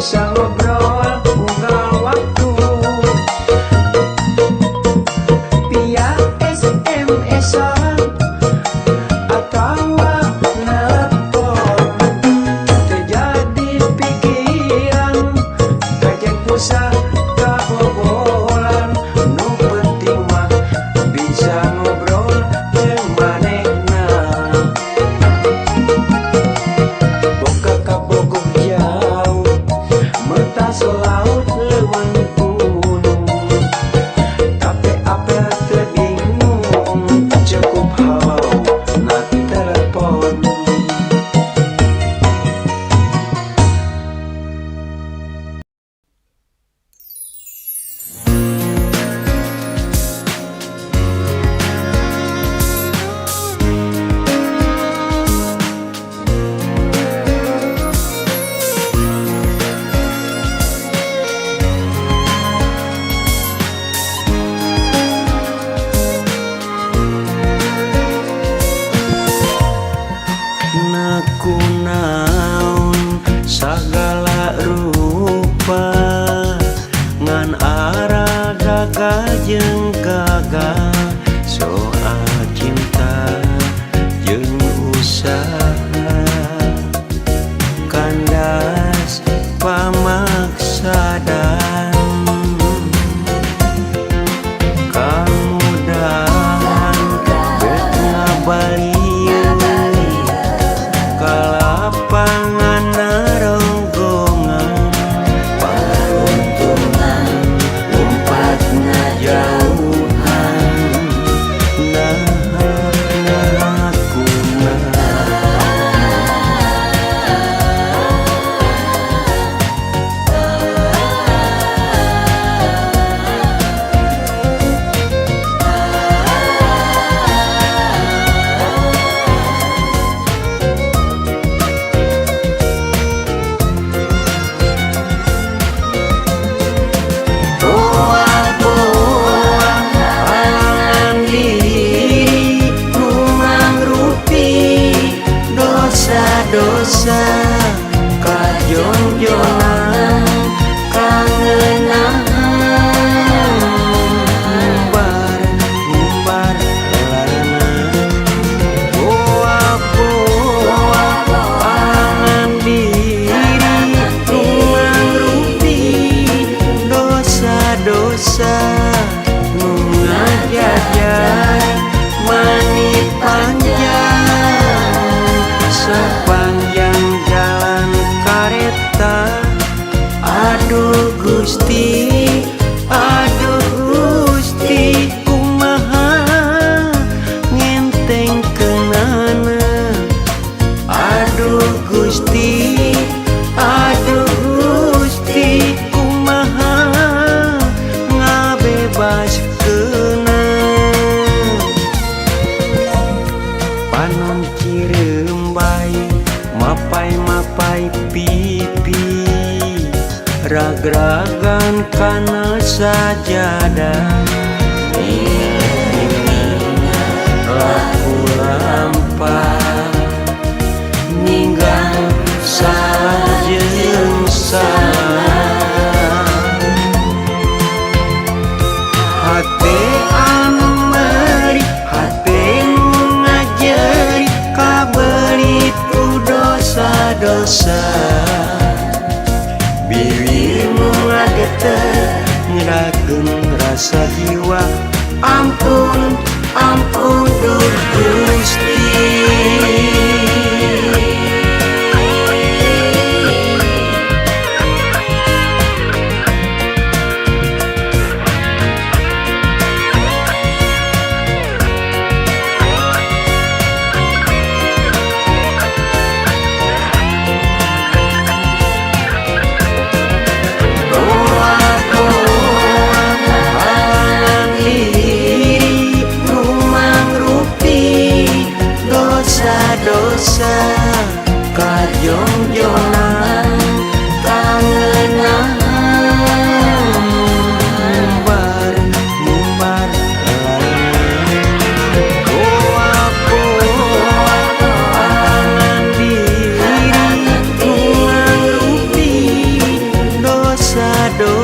bisa ngobrol unggal waktu via SMS-an atau nelpon. Terjadi pikiran kajeng pusat kabobolan, nu penting mah bisa ngobrol jeung manehna. Boga ka Bogor jauh, mentas laut leuweung gunung, tapi apel teu bingung, cukup halo na telepon. Nakunaon sagala rupa ngan arah gagah jeung gagah, soal cinta jeung usaha kandas pamaksadan. Kamudahan bet ngabalieu kalapangan naronggongan, paruntungan umpat ngajauhan, nah dosa kajonjonan kangenahan, ngumbar larana boa pangan diri mangrupi dosa-dosa nu ngajajar mani panjang sepanjang jalan kareta. Aduh Gusti, kumaha ngentengkeunana. Aduh Gusti, kumaha ngabebaskeunana. Panon cireum bae mapai pipi, ragragan kana sajadah, laku lampah ninggal salah jeung salah. Hate anu meuli, hate nu ngajeri kabeli tu dosa-dosa. Bibirmu ngageter ngerakeun rasa jiwa. Ampun, Duh Gusti. Dosa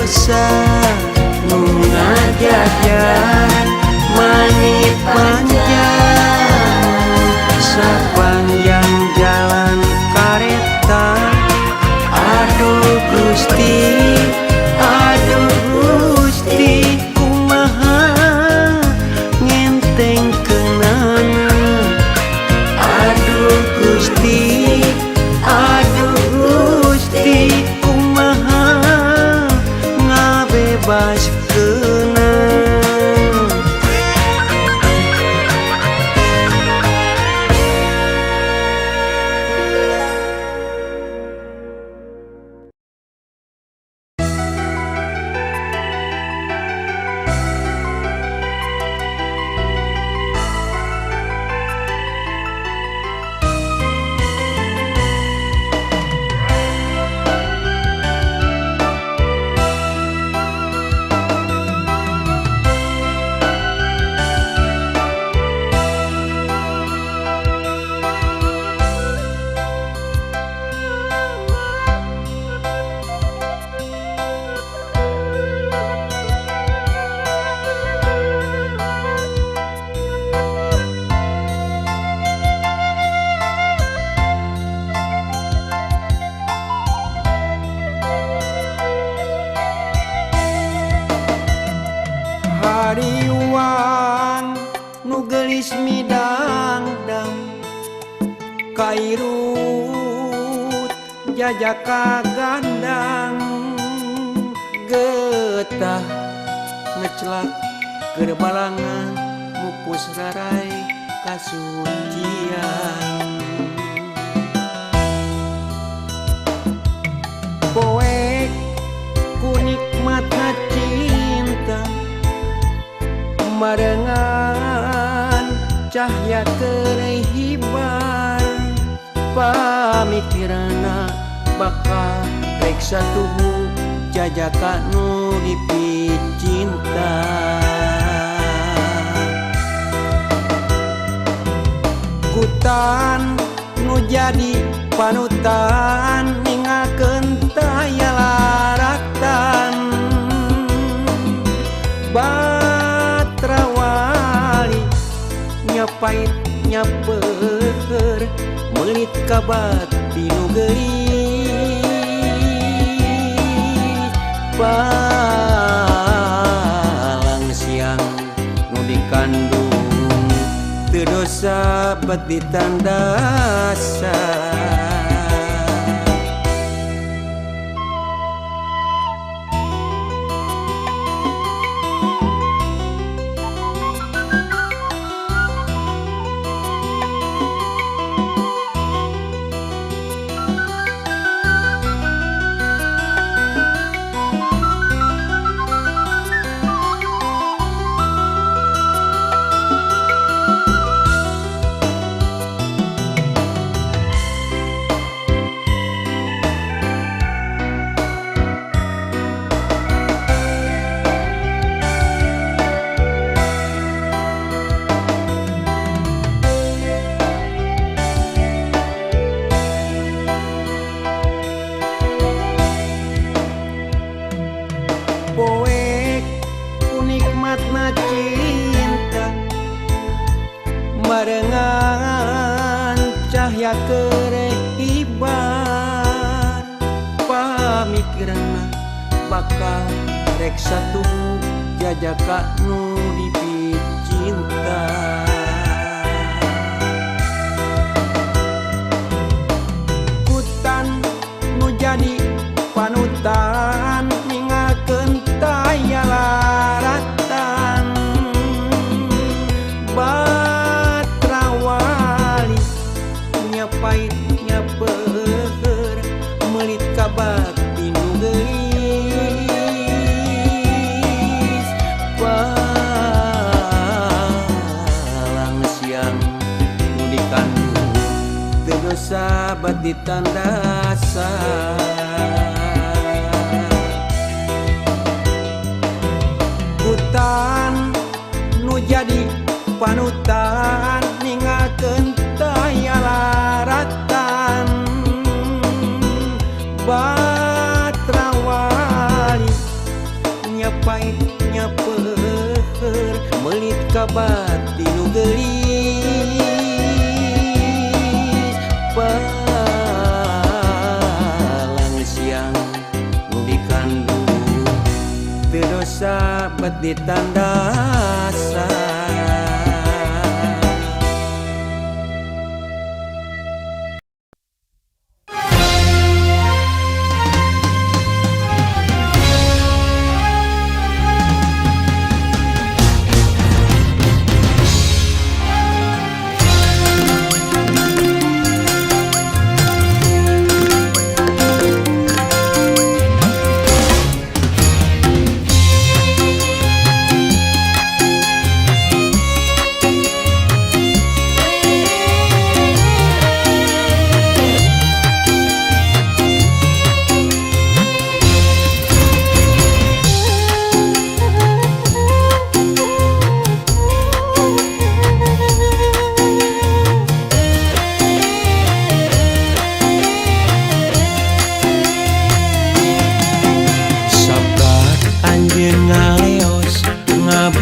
dosa nu ngajajan mani panjang sapanjang jalan kareta. Aduh Gusti, aduh Gusti, kumaha ngentengkeunana. Aduh Gusti, aduh Gusti, kumaha ngabebaskeunana. Hariwang nu geulis midangdang kairut jajaka gandang getah ngeclak keur balangan mupus rarai kasucian. Poek ku nikmatna cinta marengan cahya kerehibar pamikirana bakal reksa tubuh jajaka nu dipicinta. Kutan nu jadi panutan ningakeun taya laratan Batrawali nyapait nyaper melit ka bati nu geulis palang siang nu dikandung teu dosa bet ditandasa. Poek ku nikmatna cinta marengan cahya kerehibar pamikirna bakal reksa tubuh jajaka nu dipicinta. Kutan nu jadi panutan ningakeun taya laratan Batrawali nyapait nyaper melit ka bati nu geulis palang siang nu dikandung teu dosa bet ditandasa. Kutan nu jadi panutan ningakeun taya laratan Batrawali pelit ka bati nu geulis palang siang nu dikandung teu dosa bet ditandasa.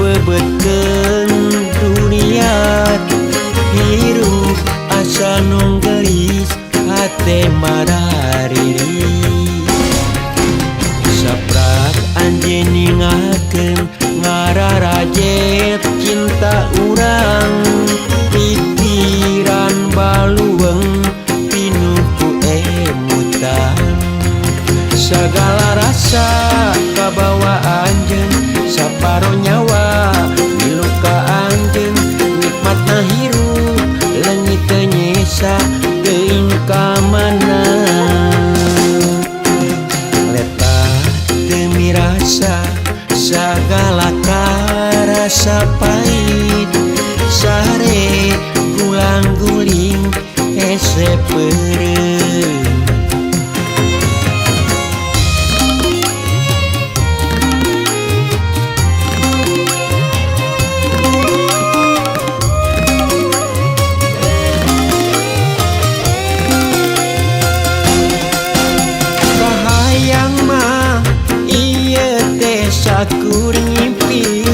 Bebetkeun dunia hirup asa nu geulis hate madariri saprak anjeun ningakeun ngararajet cinta urang pikiran baluweung pinuh ku emutan sagala rasa kabawa anjeun saparo nyawa milu ka anjeun nikmatna hirup leungit teu nyesa teuing ka mana leta teu mirasa sagala karasa pait sare gulang-guling hese peureum. Sakur ngimpi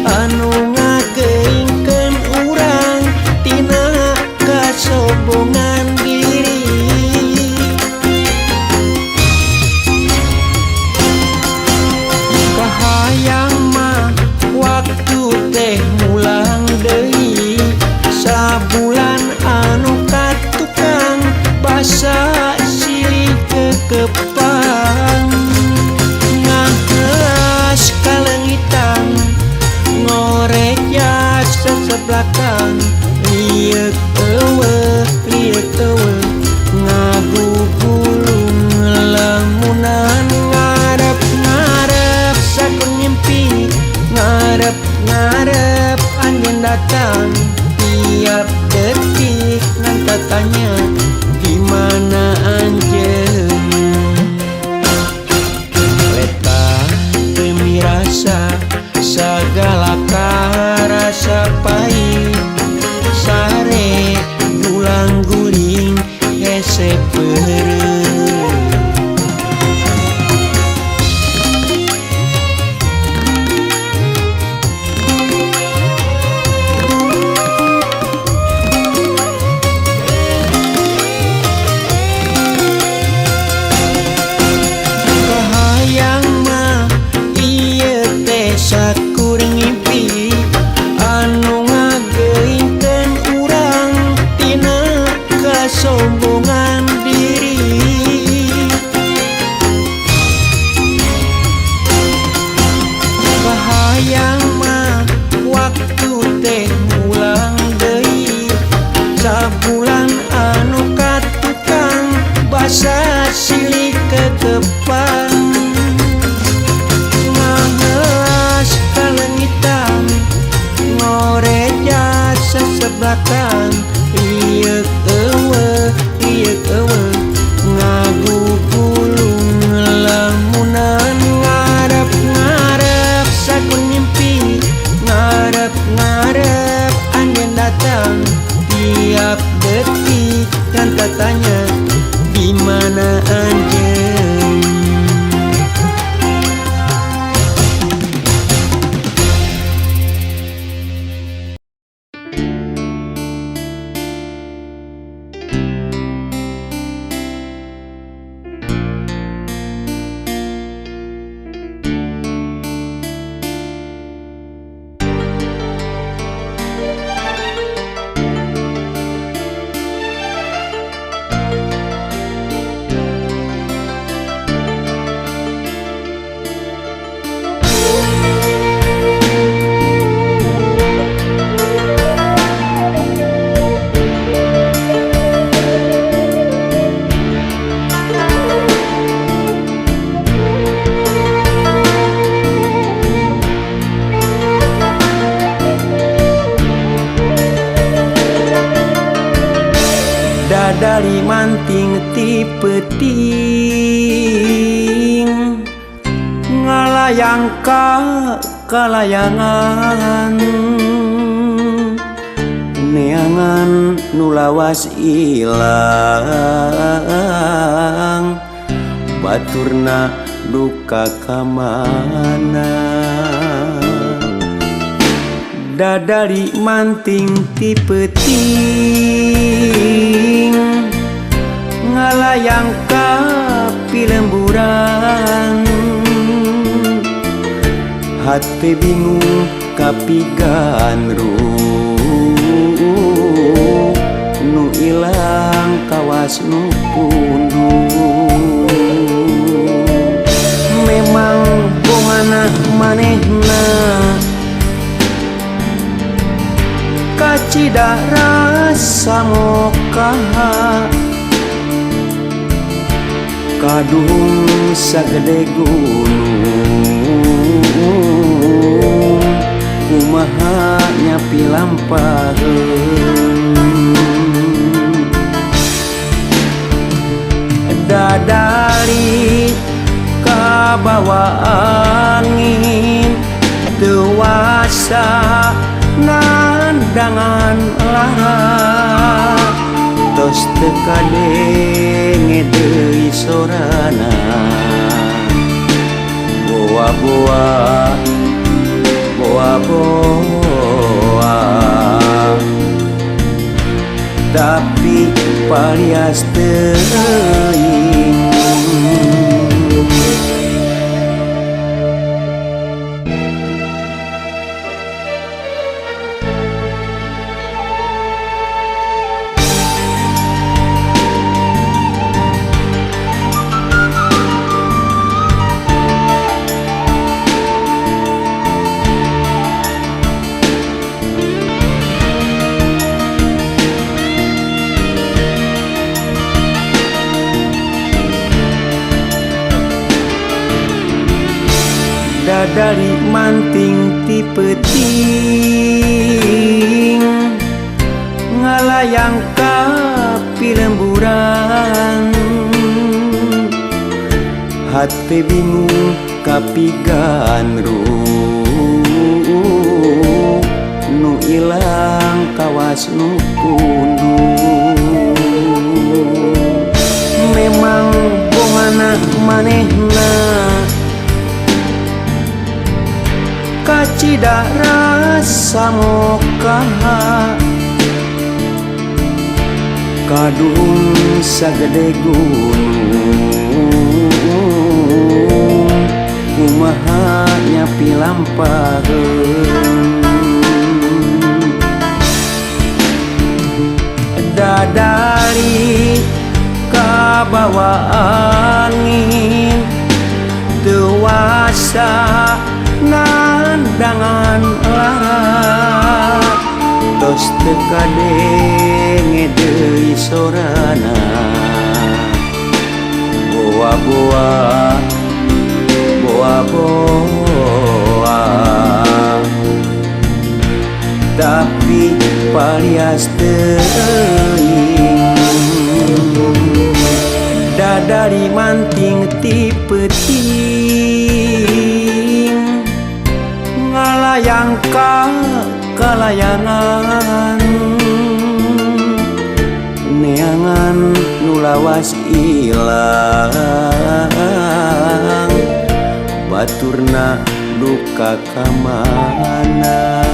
anu ngageingkeun urang tina kasombongan diri kahayang mah waktu teh mulang deui sabulan anu katukang basa silih kekepang kalengitan ngorek jas sebelakang liek eueuh ngagugulung lamunan ngarep sakur ngimpi ngarep anjeun datang tiap detik ngan tatanya di mana anjeun rasa sagala karasa pait sare gulang-guling hese peureum. Dadari manting ti peuting ngalayang ka kalayangan neangan nu lawas ilang baturna duka kamana. Dadari manting ti peuting ngalayang ka pilemburan hate bingung kapigan nu ilang kawas nu pundung memang bongana manehna kacida rasa mokaha kadung sagede gunung kumaha nyapi lampaheun dadari kabawa angin dewasa nandangan lara tos teu kadenge deui sorana boa-boa boa-boa tapi palias teuing. Dadari manting ti peuting ngalayang ka pilemburan hate bingung kapigan nu ilang kawas nu pundung memang bongana manehna kacida rasa mokaha kadung sagede gunung kumaha nyapi lampaheun dadari kabawa angin dewasa nandangan lara tos teu kadenge deui sorana boa-boa boa-boa tapi palias teuing dadari manting ti peuting ngalayang ka kalayangan neangan nu lawas ilang baturna duka kamana.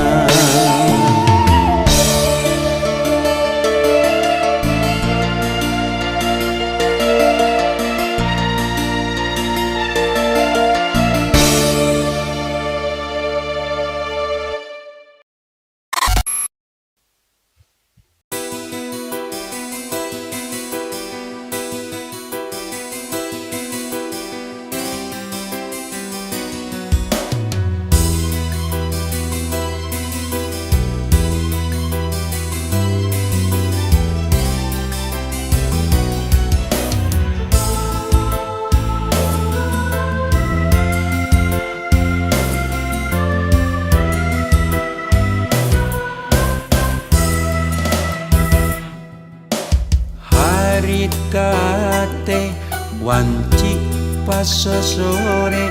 Wanci pas sore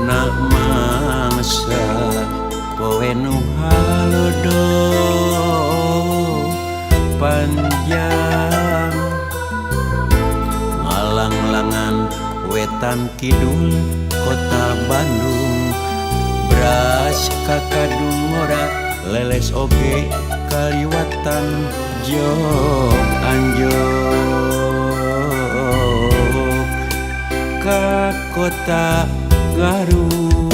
nak mangsa poe nu halodo panjang ngalang-langan wetan kidul kota Bandung beras kakadung ora leles oge kaliwatan jog anjog ka kota Garut.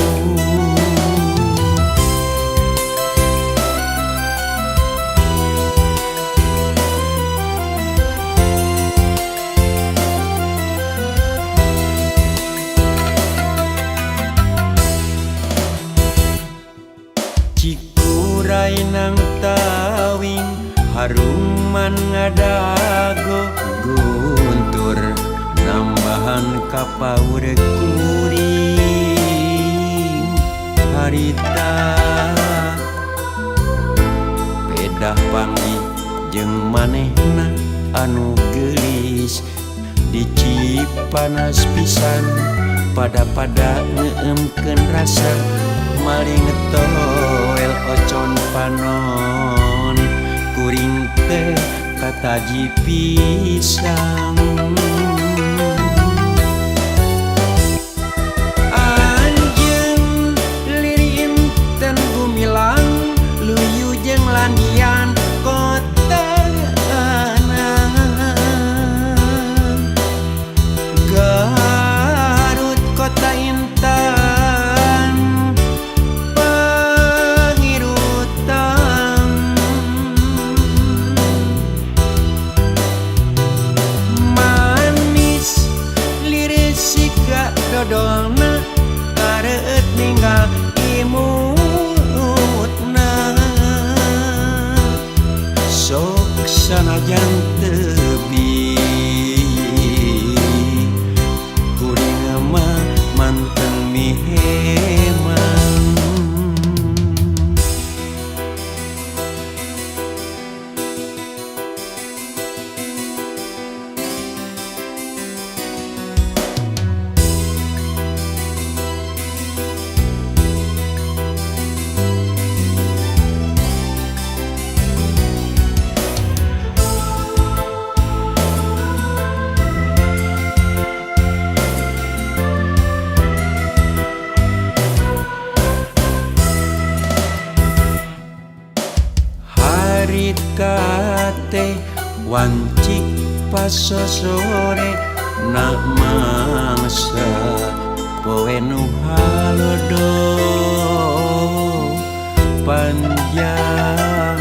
Cikuray nang tawing haruman ngadago guntur nambahan kapaur kuring harita pedah panggih jeung manehna anu geulis dicip panas pisan pada ngeemkeun rasa maling toel ocon panon kuring teh kataji pisang anjeun lirim ten gumilang luyu jeung landian kota Garut kota intan dodolna kareut ninggal imutna sok sanajan teu kuring mah manteng miheman. Kate wanci pas sore nak mangsa poe nu halodo panjang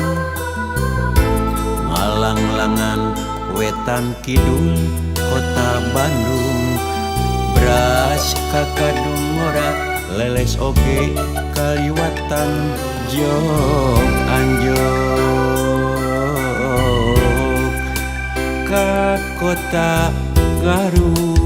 ngalang-langan wetan kidul kota Bandung beras kakadung ora leles oge kaliwatan jog anjog ka kota Garut.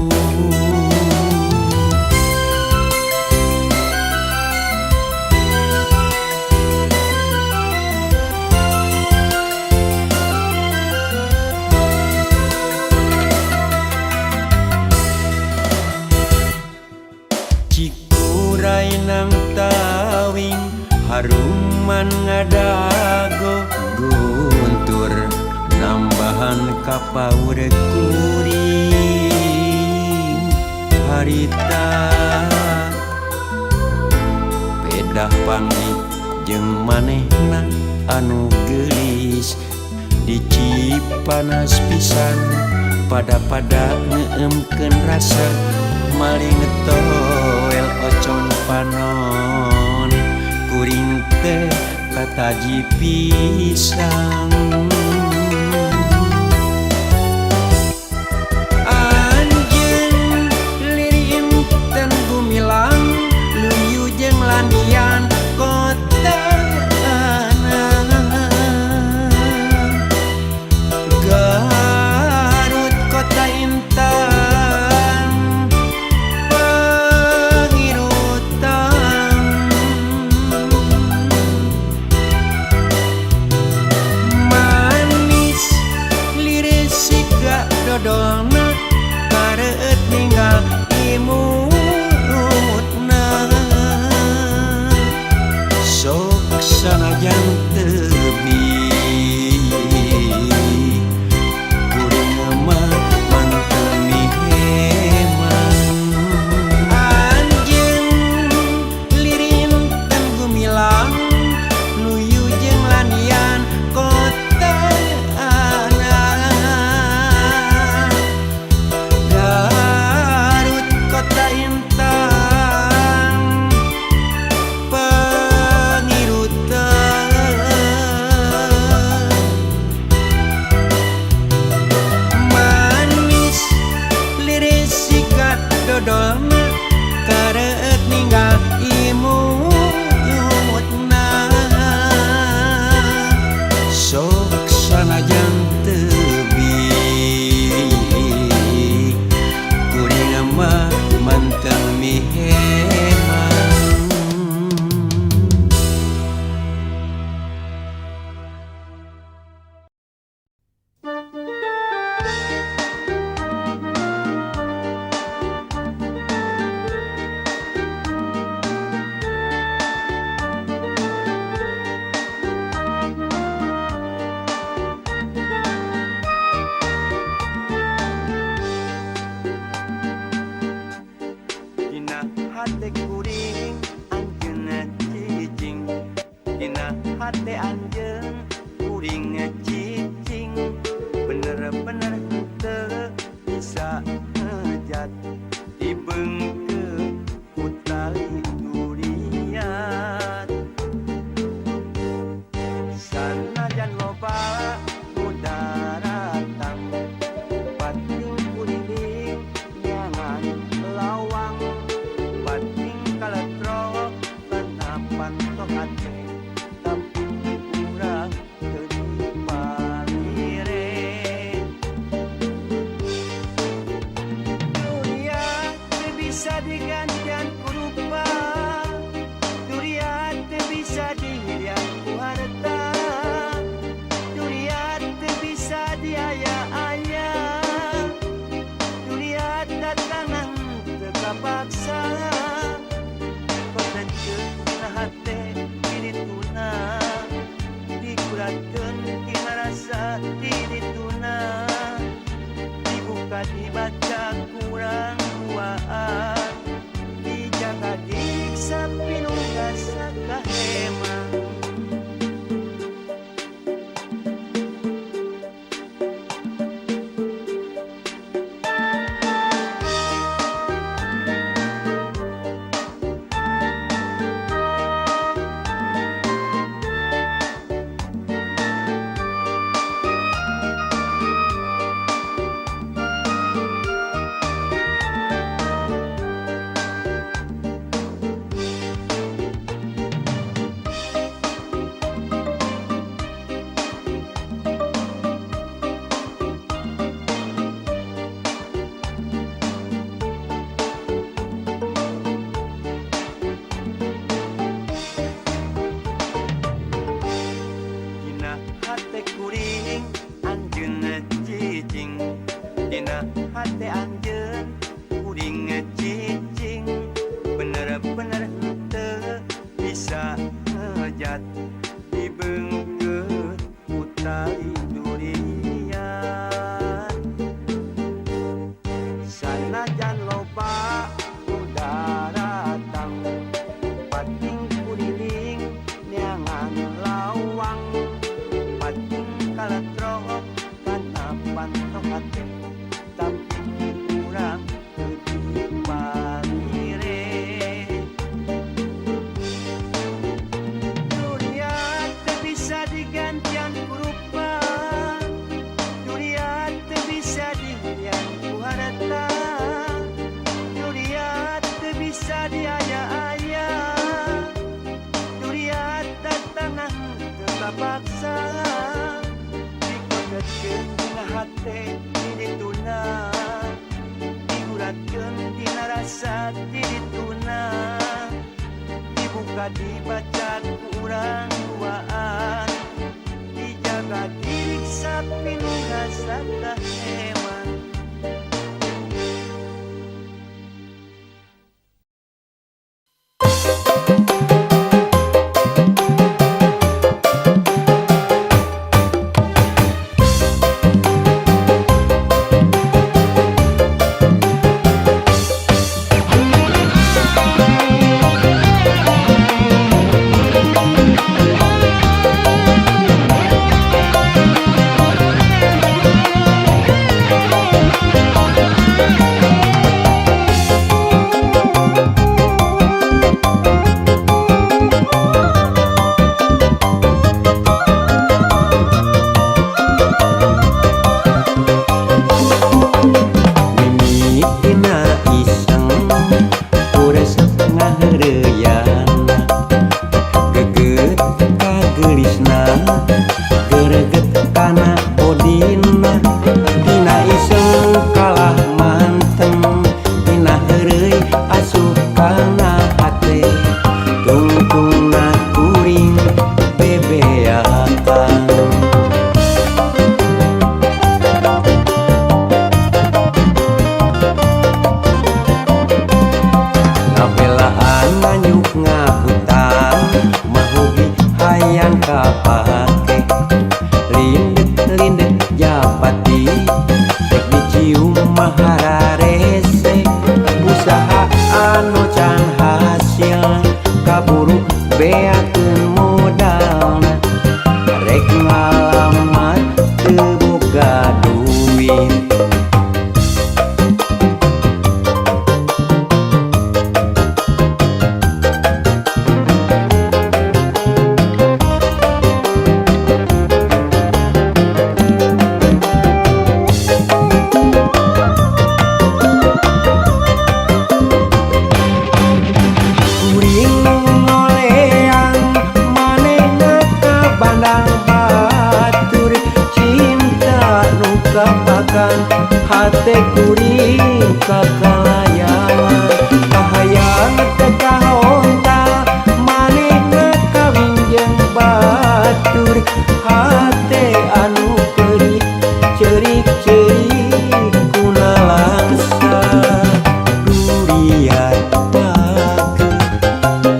Cikuray nang tawing haruman ngadago guntur nambahan kapaur kuring harita pedah panggih jeung manehna anu geulis dicip panas pisan pada ngeemkeun rasa maling toel ocon panon kuring teh kataji pisang anjeun lirim ten gumilang luyu jeung landian kota Garut kota intan pangirutan hati anjeun kuring ngecicing bener-bener teu bisa ngejat dibeungkeun ku tali durian sanajan loba mudaratang pating kuring nyangan lawang pating kaletrok penapan tok hati tapi kurang teu dipalire dunia teu bisa digantian ku rupa dunia teu bisa dihilian ku harta dunia teu bisa diaya-aya dunia datangan teu kapaksa kotekeun hate dirituna dikuratkeun tina rasa dirituna dibuka dibaca kurang duaan dijaga diksa pinunggas sakahemang hati kuring anjeun ngecicing dina hati anjeun kuring ngecicing bener-bener teu bisa ngejat dibeungkeun ku tali durian sanajan loba mudaratang pating kuring nyangan lawang pating kaletrok kanapan tok hate tapi kurang teu dipalire dunia teu bisa digantian ku rupa dunia teu bisa dihilian ku harta dunia teu bisa diaya-aya dunia datangan teu kapaksa dikotekeun tina hate dirituna diguratkeun tina rasa dirituna dibuka dibaca kurang duaan dijaga diksa pinunggas sakahemang beakeun modalna hate kuring kakalayangan kahayang teka honta manehna kawin jeung batur hate anu pelit cerik-cerik kuna langsa durian pake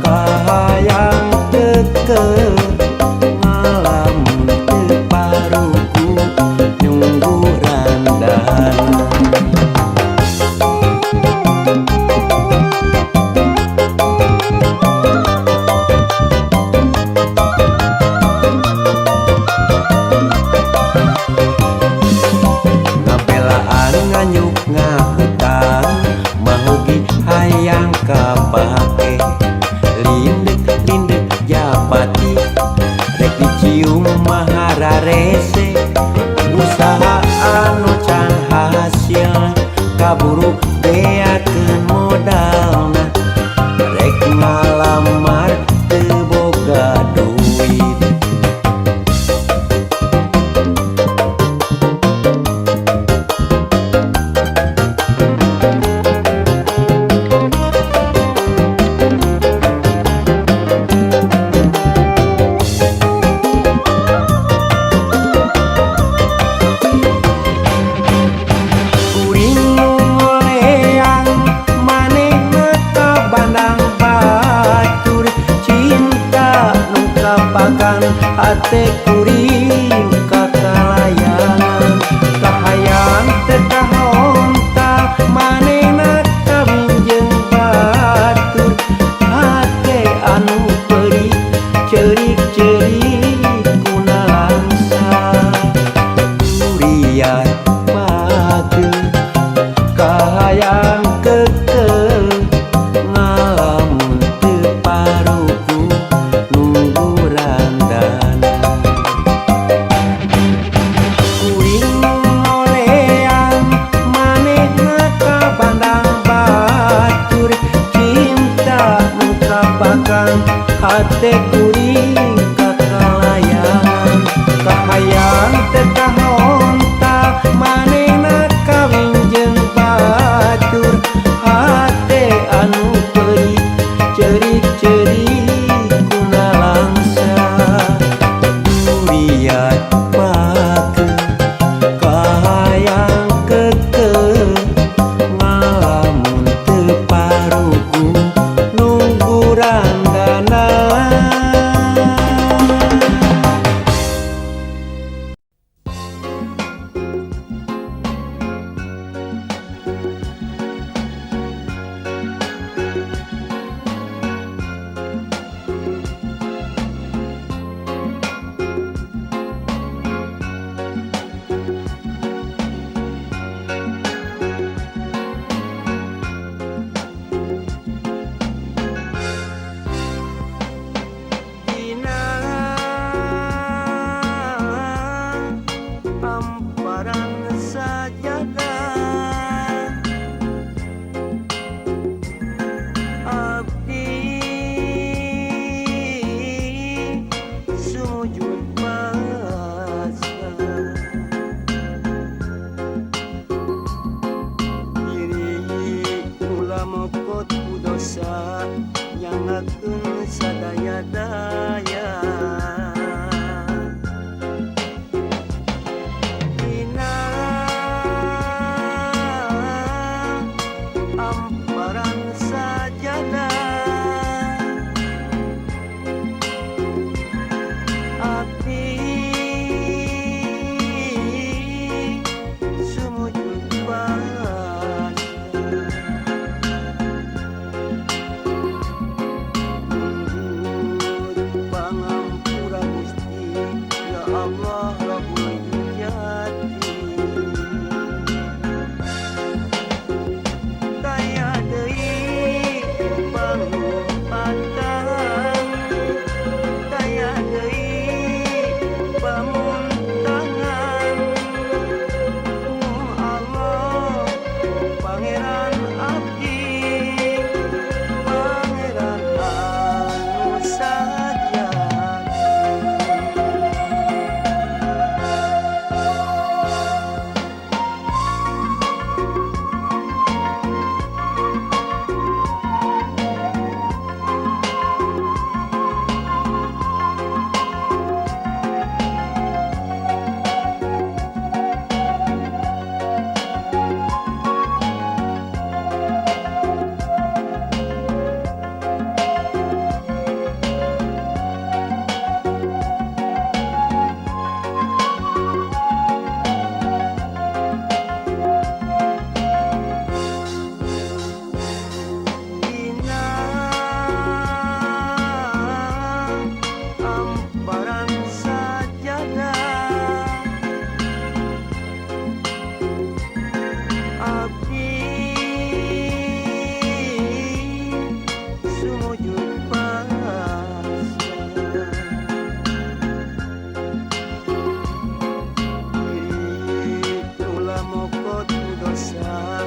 kahayang teke ngalamun teu paruku nunggu randana ngabelaan nganyuk ngahutang mahugi hayang kapake lindek-lindek japati rek dicium mahararese usaha anu can hasil kaburu beakeun modalna rek ngalamar teu boga duit kuring ngoleang manehna ka bandang batur cinta nu kapakan hate kuring kakalayangan kahayang teu kahonta manehna kawin jeung batur hate anu pelit cerik-cerik kuna langsa durian pake kahayang keke ngalamun teu paruku nunggu randana kuring ngoleang manehna ka bandang batur cinta nu kapakan hate kuring kakalayangan kahayang teu kahonta manehna kawin jeung batur hate anu pelit cerik-cerik kuna langsa durian pake kahayang keke ngalamun teu paruku nunggu randana dina amparan sajadah abdi sujud basa diri ulah mokot ku dosa nyangakeun sadaya-daya dina amparan sajadah abdi sumujud basa nunggu ulah mokot dosa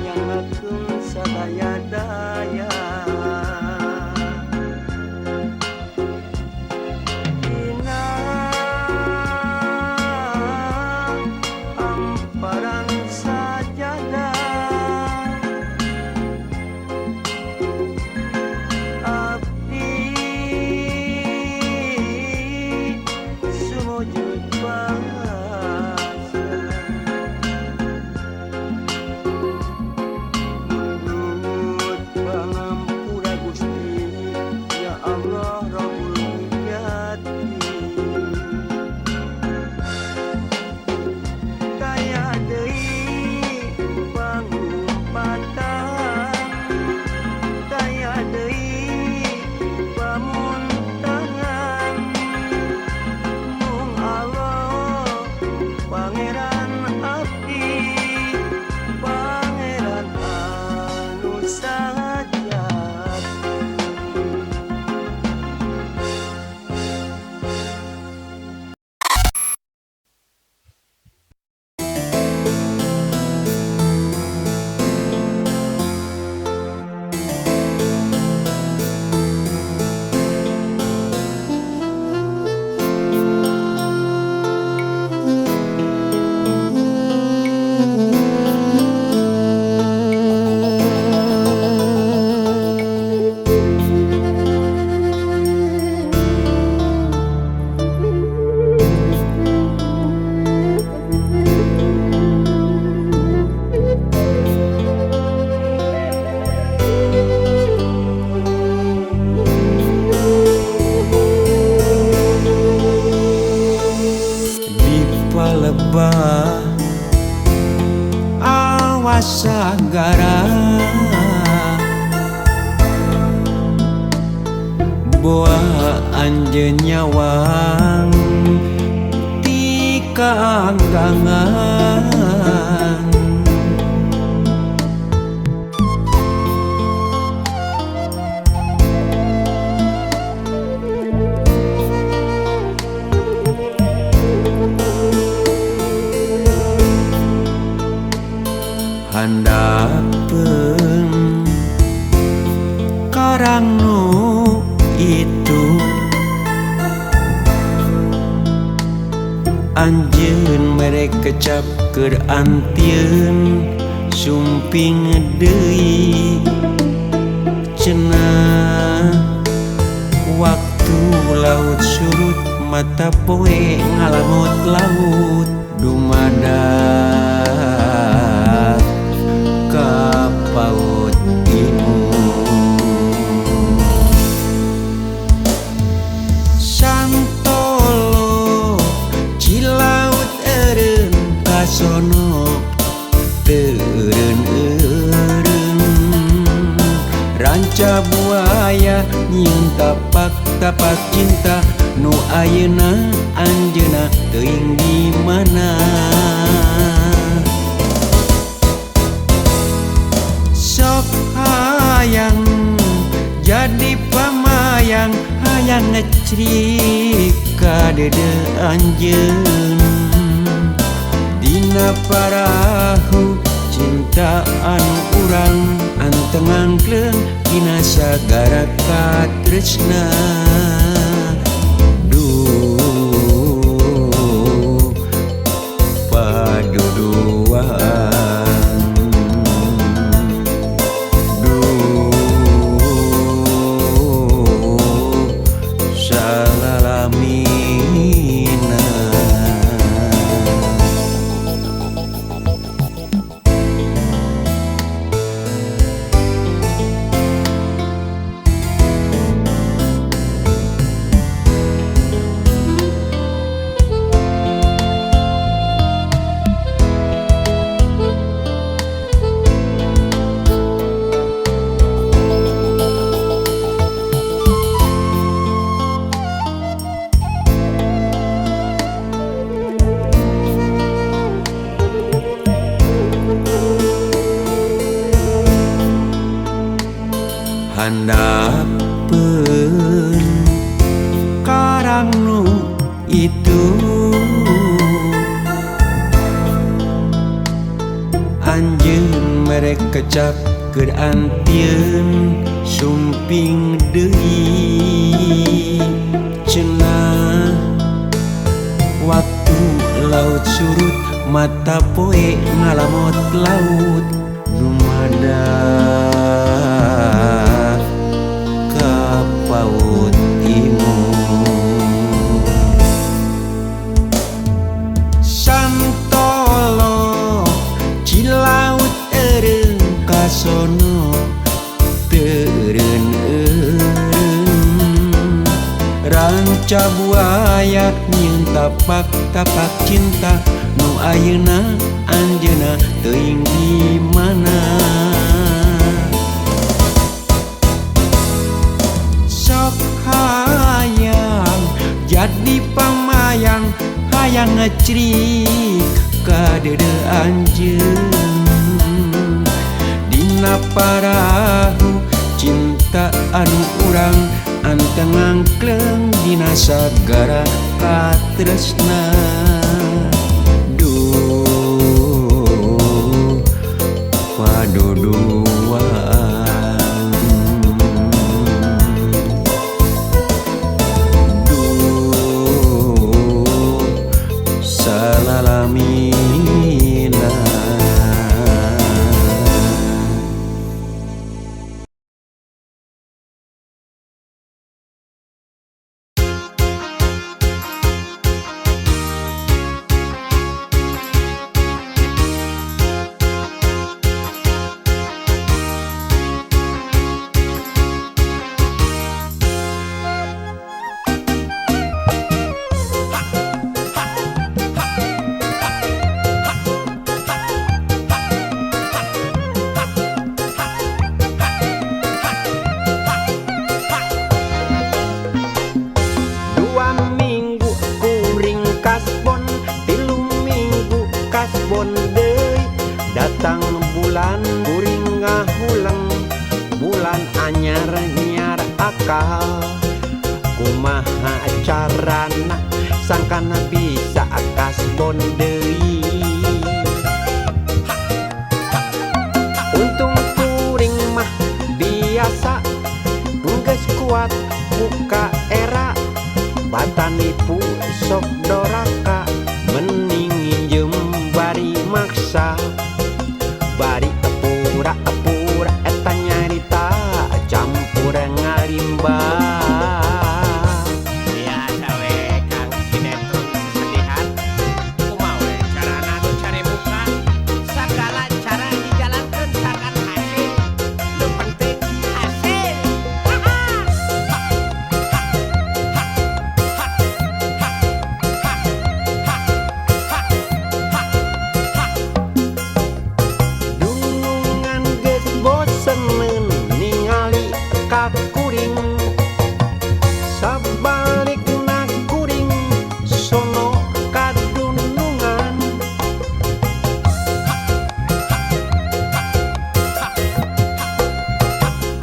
nyangakeun sadaya-daya dina amparan sajadah abdi sumujud basa menurut pangampura Gusti ya Allah Rabbul Hijati kaya deui pangumpatan kaya deui pamuntangan mung Allah pangeran abdi pangeran anu sajati di palebah awas sagara boa anjeun nyawang ti kaanggangan handapeun karang nu itu anjeun mere kecap keur antieun sumping deui cenah waktu laut surut mata poe ngalamut laut dumadak ka paut imut santolo cilaut eureun kasono eureun ranca buaya nyieun tapak cinta nu ayeuna anjeunna teuing di mana sok hayang jadi pamayang hayang ngecrik ka dede anjeun dina parahu cintaan urang anteng angkleung dina sagara katresna duh paduduan duh salalamina ngecap keur antieun sumping deui cenah waktu laut surut mata poe ngalamot laut lumadah ka paut imut santolo cilaut eureun kasono teureun ranca buaya nyieun tapak cinta nu ayeuna anjeunna teuing di mana sok hayang jadi pamayang hayang ngecrik ka deudeu anjeun dina parahu cinta anu urang anteng angkleng dina sagara katresna duh padodoan duh salalamina datang bulan kuring ngahulang bulan anyar nyar akal kumaha carana sangkana bisa kasbon deui untung kuring mah biasa geus kuat buka era batan nipu sok doraka mending nginjem bari maksa bari pura-pura eta nyarita campur ngalimba biasa we kang sinetron sesedihan kumaha we carana nu cari muka sagala cara dijalankeun sangat hasil nu penting hasil kuring sabalikna kuring sono kadunungan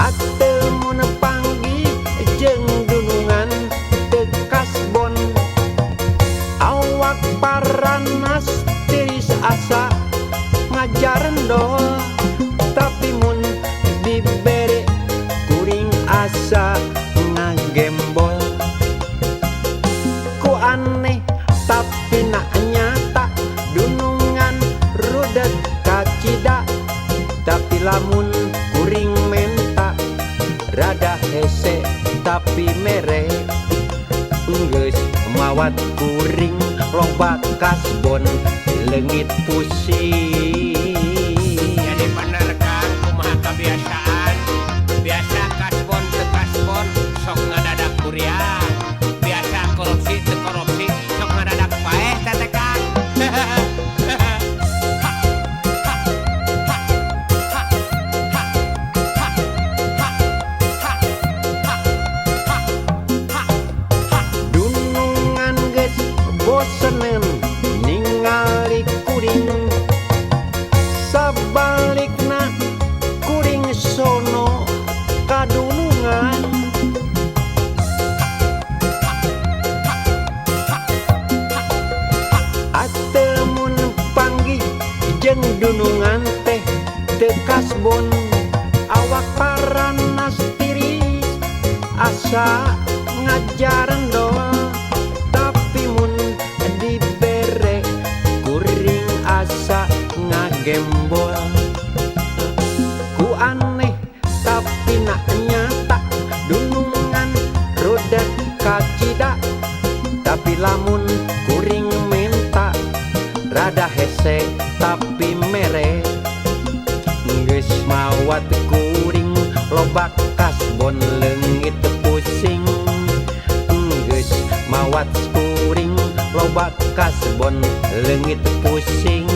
ateu mun panggih jeung dunungan teu kasbon awak paranas tiris asa ngajar endol tapi mun dibere asa ngagembol ku aneh tapi nak nyata dunungan rudet kacida tapi lamun kuring menta rada hese tapi mere geus mawat kuring loba kasbon leungit pusing jadi bener kan kumaha kebiasaan biasa kasbon teu kasbon sok ngadadak kuriang biasa korupsi teu korupsi sok ngadadak paeh teh Kang dunungan geus boseneun ningali kuring kebon awak paranas tiris asa ngajaran doa tapi mun dibere kuring asa ngagembol ku aneh tapi nak nyata dunungan roda kacida tapi lamun kuring minta rada hese tapi mere geus mawat kuring loba kasbon leungit pusing geus mawat kuring loba kasbon leungit pusing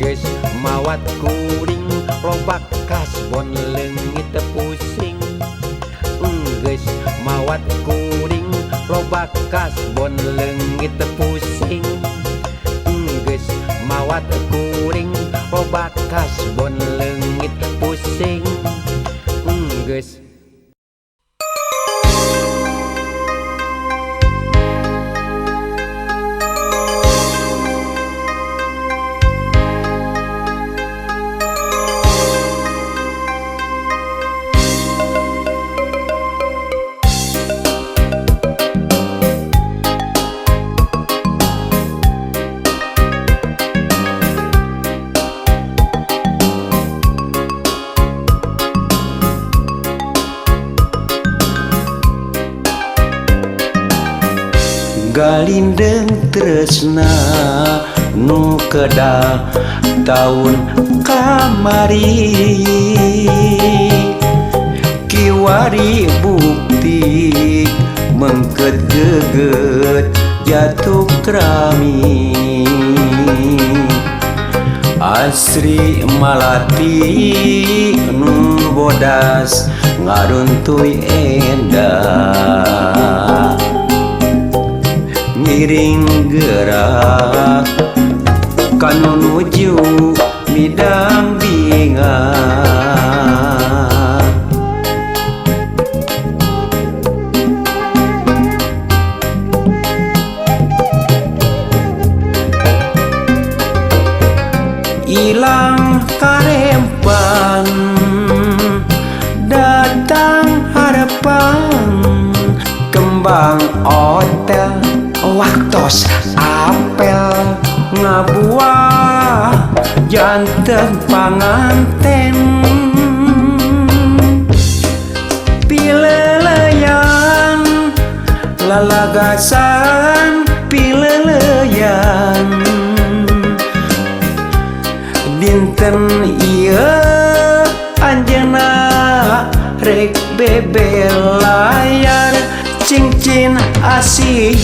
geus mawat kuring loba kasbon leungit pusing geus mawat kuring loba kasbon leungit pusing geus mawat kuring loba kasbon leungit pusing geus galindeng tresna nu kedah taun kamari kiwari bukti mengket geget jatuh krami asri malati nu bodas ngaruntuy endah ngiring gerak kanu nuju midampingan ilang karempan datang harapan kembang otel waktos apel ngabuah janten panganten pileleyan lalagasan pileleyan dinten ieu anjeunna rek bebelayar cincin asih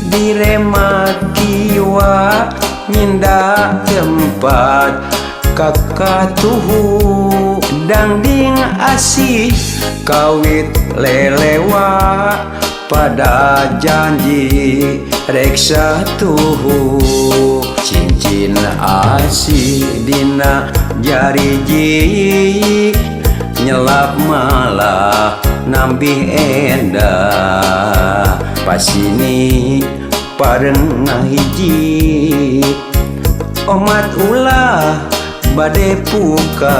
direma kiwa nyinda tempat kakatuhu dangding asih kawit lelewa pada janji reksa tuhu cincin asih dina jari jik nyelap malah nambih endah pasini pareng ngahiji omat ulah bade puka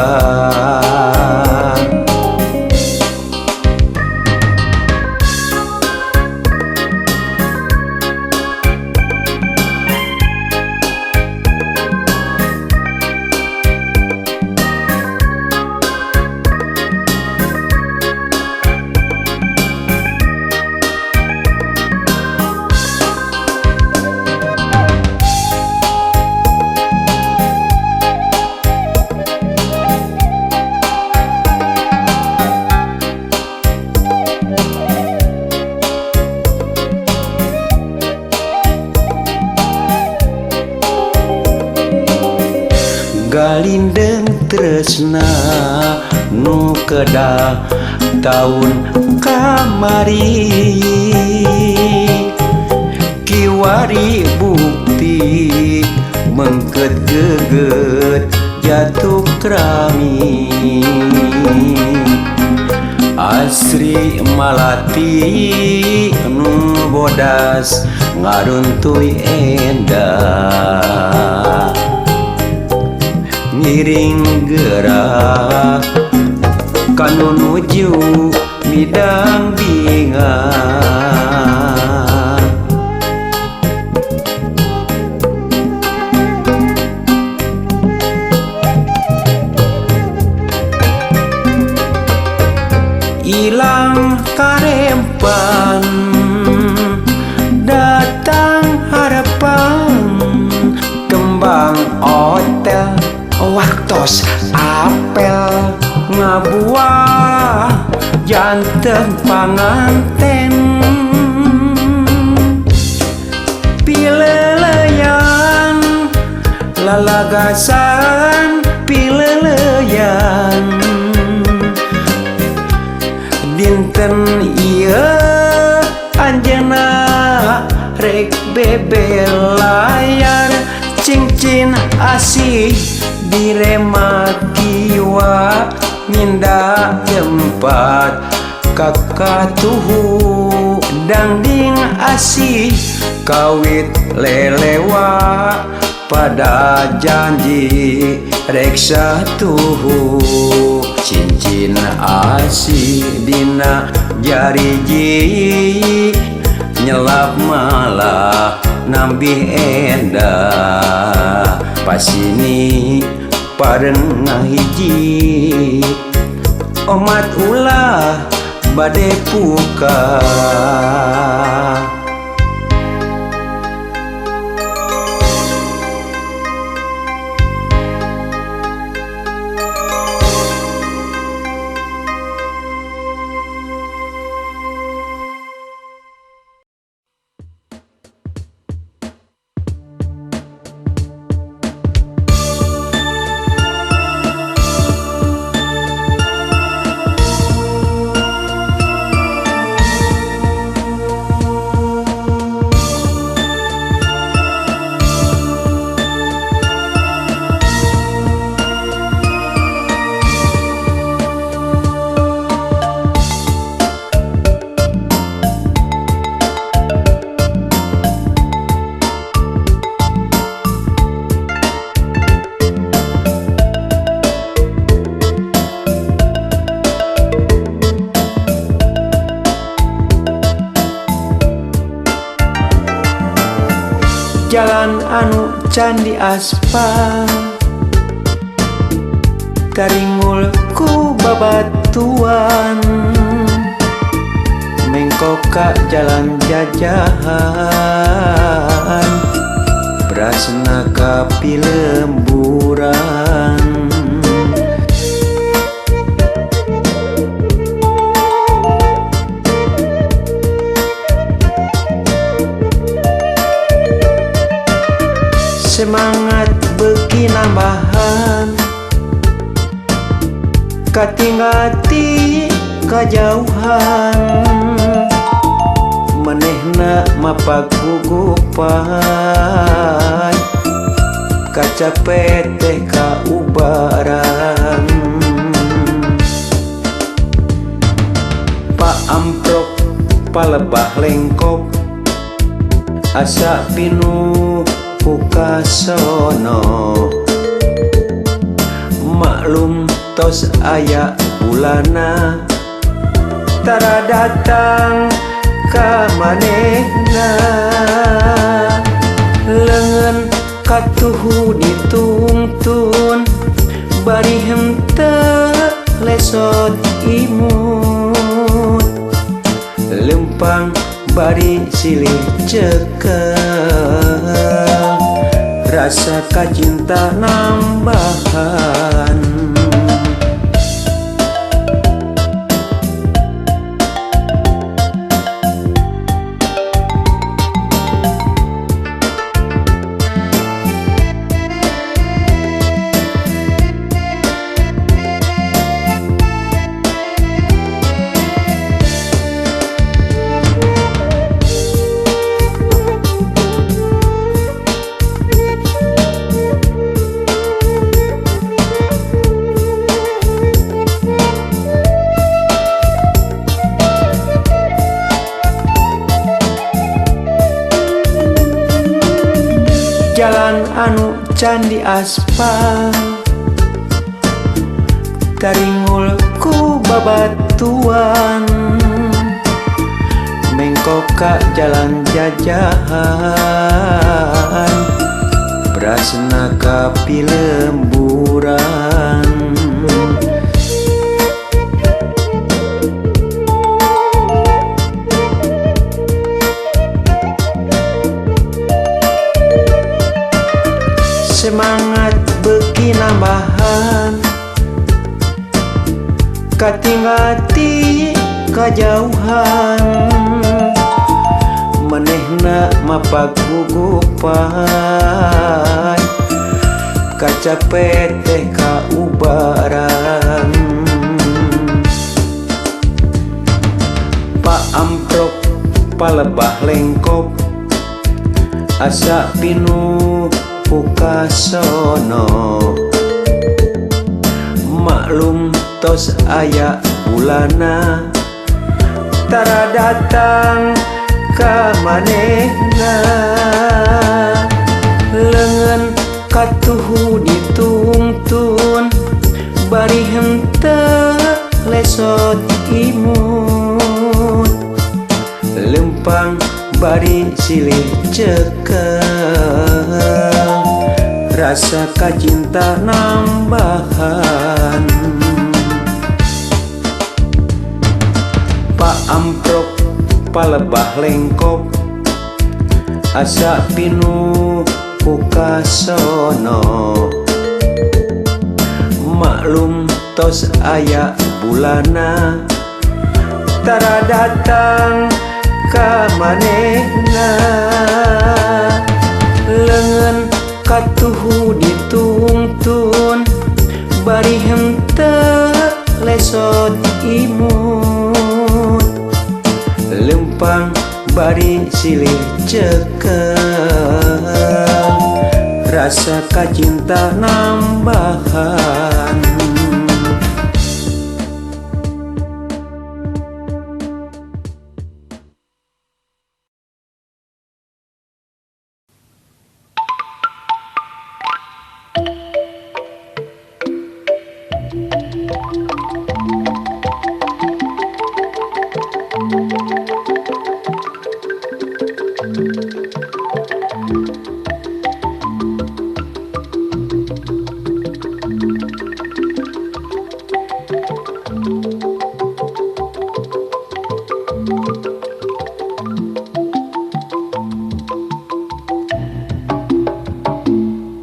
galindeng tresna nu kedah taun kamari kiwari bukti mengket geget jatuh krami asri malati nu bodas ngaruntuy endah ngiring gerak kanu nuju bidang bingang ilang karempan datang harapan kembang hotel waktos apel ngabuah janten panganten pileleyan lalagasan pileleyan dinten ieu anjeunna rek bebelayar cincin asih direma kiwa minda tempat kakatuhu dangding asih kawit lelewa pada janji reksa tuhu cincin asih dina jariji nyelap malah nambih endah pasini pareng ngahiji omat ulah bade puka jalan anu candi aspal taringul ku babatuan mengkoka jalan jajahan berasna kapi lemburan semangat beki nambahan katinggati kajauhan manehna mapag gugupan kacapet teh kaubaran Pak amprok palebah lengkop asa pinuh pukasono maklum tos aya bulana tara datang ka manehna leungeun katuhu ditungtun bari henteu lesot imut lempang bari silih cekel rasa kacinta nambahan jalan anu candi aspal taringulku babatuan mengkoka jalan jajahan prasna kapi lemburan semangat beki nambahan katinggati kajauhan manehna mapagugupan kacapet teh kaubaran Pak amprok palebah lengkop asa pinuh pukasono maklum tos aya bulana tara datang ka manehna leungeun katuhu ditungtun bari henteu lesot imut lempang bari silih cekeng rasa kacinta nambahan Pak amprok palebah lengkop asa pinuh pukasono maklum tos aya bulana tara datang ka manehna leungeun katuhu ditungtun bari henteu lesot imut lempang bari silih cekeng rasa kacinta nambahan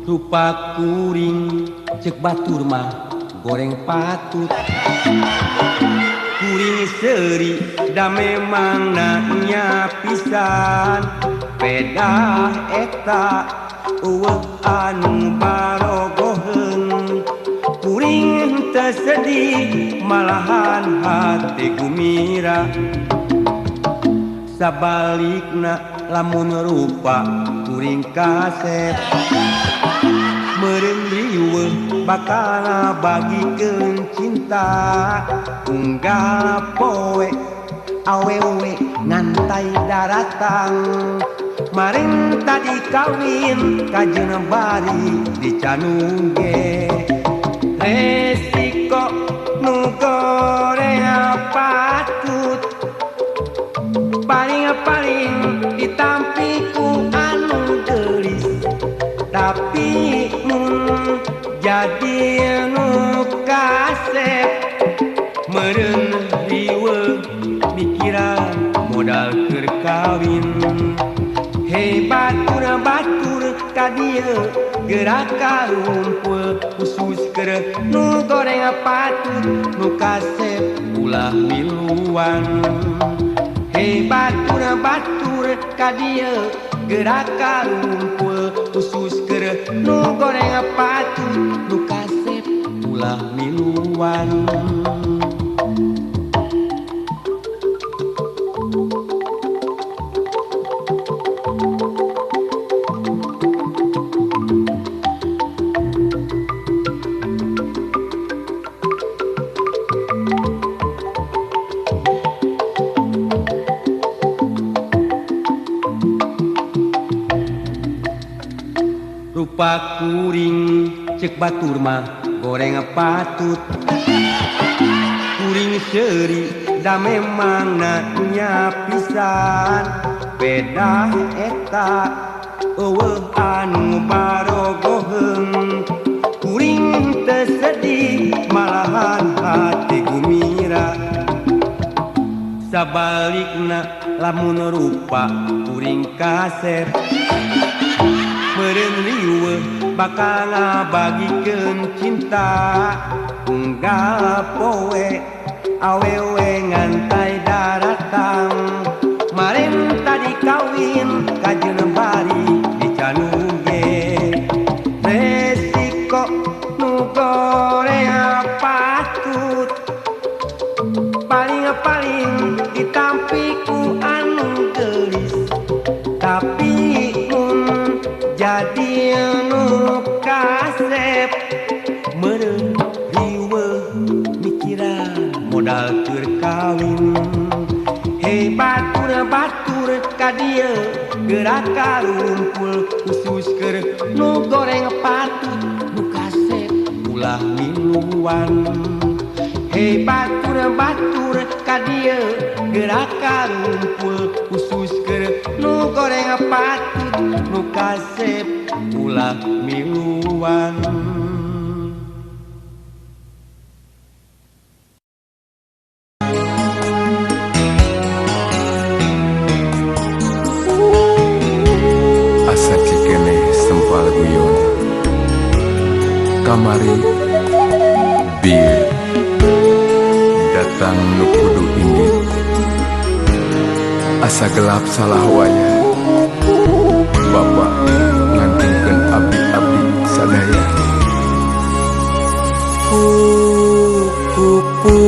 rupa kuring cek batur mah goreng patut kuring seri da memang nanya pisan pedah eta eueuh anu barogoheun kuring teu sedih malahan hati gumira sabalikna lamun rupa kuring kasep meureun riweuh bakal bagikeun cinta unggal poe awewe ngantai daratang maring tadi kawin kajeun bari dicanung ge resiko nu goreng patut paling ditampi ku anu geulis tapi mun jadi nu kasep meureun riweuh mikiran modal keur kawin hei batur ka dieu gerak ka rumpul khusus keur nu goreng patut nu kasep ulah miluan hei batur ka dieu gerak ka rumpul khusus keur nu goreng patut nu kasep ulah miluan rupa kuring cek batur mah goreng patut seri da memang nanya pisan beda eta anu barogoheung kuring teu sedih malahan hati gumira sabalikna lamun rupa kuring kasep meureun riweuh bakal ngabagikeun cinta unggal poe awewe ngantai daratang marin tadi kawin kajeun bari di canuge resiko nu gorea patut paling ditampi ku anu geulis tapi mun jadi anu kasep meureun riweuh mikiran modal keur kawin hei batur ka dieu gerak karumpul khusus keur nu goreng patut nu kasep ulah minuan hei batur ka dieu gerak karumpul khusus keur nu goreng patut nu kasep ulah minuan. Kamari bir datang nu kudu indit asa gelap salah waya Bapak ngantungkeun abdi-abdi sadaya Pupu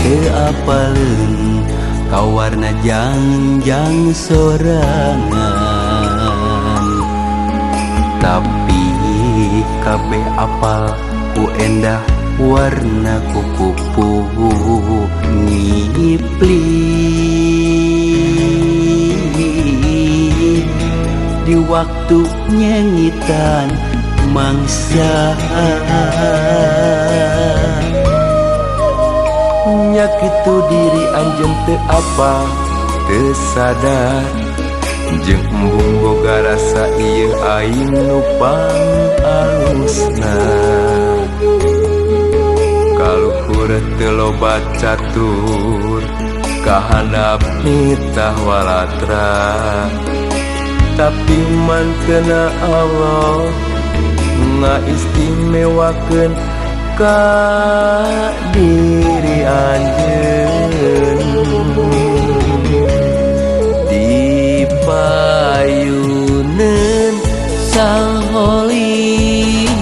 teu apaleun kawarna jangjang sorangan tapi kabeh apal ku endah warna kupu ngipli di waktu nyengitan mangsa nyakitu diri anjeun teu apa teu sadar jeung embung boga rasa ieu aing nu pangalusna kaluhur teu loba catur kahandap nitah walatra tapi mantena Allah ngaistimewakeun ka diri anjeun payuneun sang holik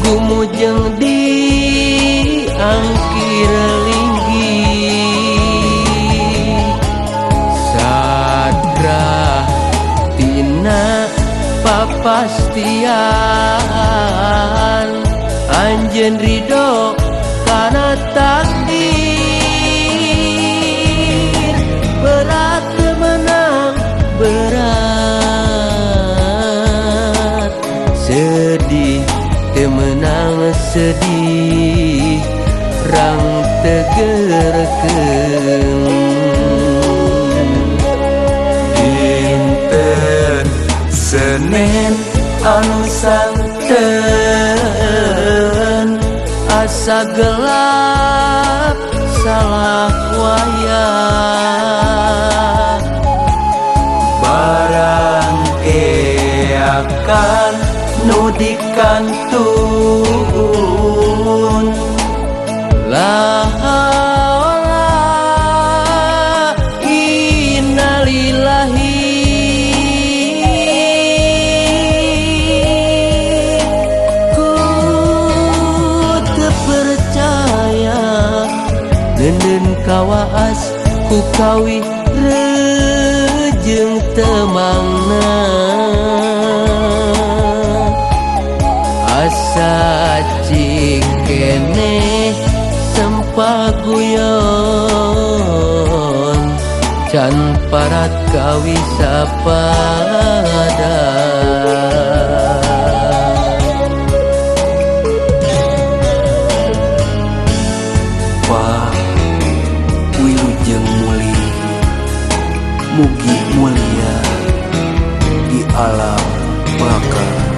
gumujeng di angkir linggih sadrah tina papastian anjeun ridho kana takdir berat menang berat sedih temenang sedih rang tegerkeun dinten Senin anu santen asa gelap salah wayah barang keakan nu dikantun la haula innalillahi ku teu percaya neundeun kawaas ku kawih jeung temangna asa cikene sempaguyon can parat kawi sapada bakar